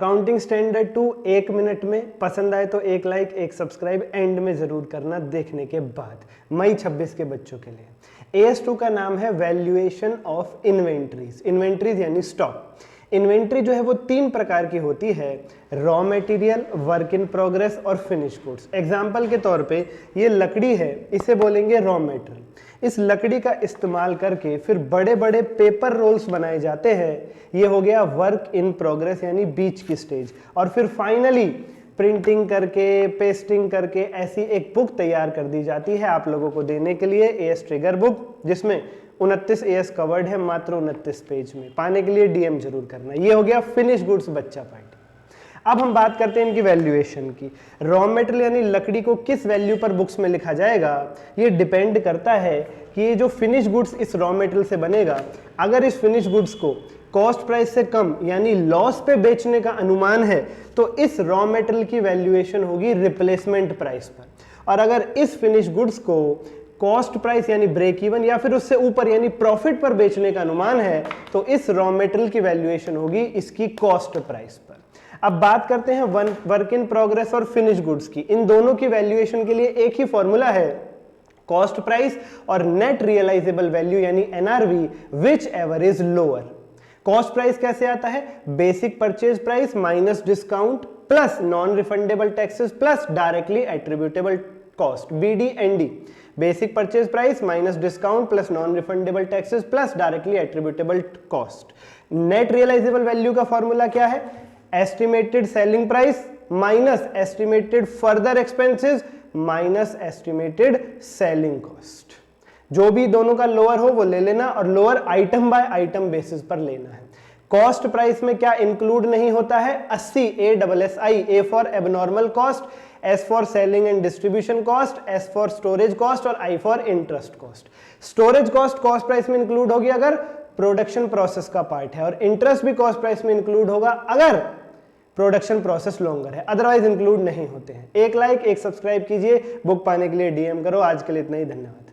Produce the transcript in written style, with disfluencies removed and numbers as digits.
Counting standard 2 1 minute में। पसंद आए तो एक लाइक एक सब्सक्राइब एंड में जरूर करना देखने के बाद। मई 26 के बच्चों के लिए AS2 का नाम है वैल्यूएशन ऑफ इन्वेंट्रीज। इन्वेंट्रीज यानी स्टॉक। इन्वेंट्री जो है वो 3 प्रकार की होती है, raw material, work in progress और फिनिश गुड्स। एग्जाम्पल के तौर पे ये लकड़ी है, इसे बोलेंगे रॉ मटेरियल। इस लकड़ी का इस्तेमाल करके फिर बड़े बड़े पेपर रोल्स बनाए जाते हैं, ये हो गया वर्क इन प्रोग्रेस यानी बीच की स्टेज। और फिर फाइनली प्रिंटिंग करके पेस्टिंग करके ऐसी एक बुक तैयार कर दी जाती है आप लोगों को देने के लिए, AS ट्रिगर बुक, जिसमें 29 AS कवर्ड है मात्र 29 पेज में। पाने के लिए DM जरूर करना। ये हो गया फिनिश गुड्स बच्चा पार्टी। अब हम बात करते हैं इनकी वैल्यूएशन की। रॉ मटेरियल यानी लकड़ी को किस वैल्यू पर बुक्स में लिखा जाएगा, ये डिपेंड करता है कि ये जो फिनिश गुड्स इस रॉ मटेरियल से बनेगा, अगर इस फिनिश गुड्स को कॉस्ट प्राइस से कम यानी लॉस पे बेचने का अनुमान है तो इस रॉ मटेरियल की वैल्यूएशन होगी रिप्लेसमेंट प्राइस पर। और अगर इस फिनिश गुड्स को कॉस्ट प्राइस यानी ब्रेक इवन या फिर उससे ऊपर यानी प्रॉफिट पर बेचने का अनुमान है तो इस रॉ मटेरियल की वैल्यूएशन होगी इसकी कॉस्ट प्राइस पर। अब बात करते हैं वर्क इन प्रोग्रेस और फिनिश गुड्स की। इन दोनों की वैल्यूएशन के लिए एक ही फॉर्मूला है, कॉस्ट प्राइस और नेट रियलाइजेबल वैल्यू यानी NRV, whichever is lower. Cost price कैसे आता है, basic purchase price minus discount plus non refundable taxes plus directly attributable cost, BD&D। Basic purchase price minus discount plus non refundable taxes plus directly attributable cost. Net realisable value का formula क्या है, estimated selling price minus estimated further expenses minus estimated selling cost. जो भी दोनों का lower हो वो ले लेना और lower item by item basis पर लेना है। कॉस्ट प्राइस में क्या इंक्लूड नहीं होता है, 80 ASSI, A for abnormal cost, S for selling and distribution cost, S for storage cost और I for interest cost. Storage cost cost price में इंक्लूड होगी अगर प्रोडक्शन प्रोसेस का पार्ट है, और इंटरेस्ट भी कॉस्ट प्राइस में इंक्लूड होगा अगर प्रोडक्शन प्रोसेस लॉन्गर है, अदरवाइज इंक्लूड नहीं होते हैं। एक लाइक एक सब्सक्राइब कीजिए, बुक पाने के लिए DM करो। आज के लिए इतना ही, धन्यवाद।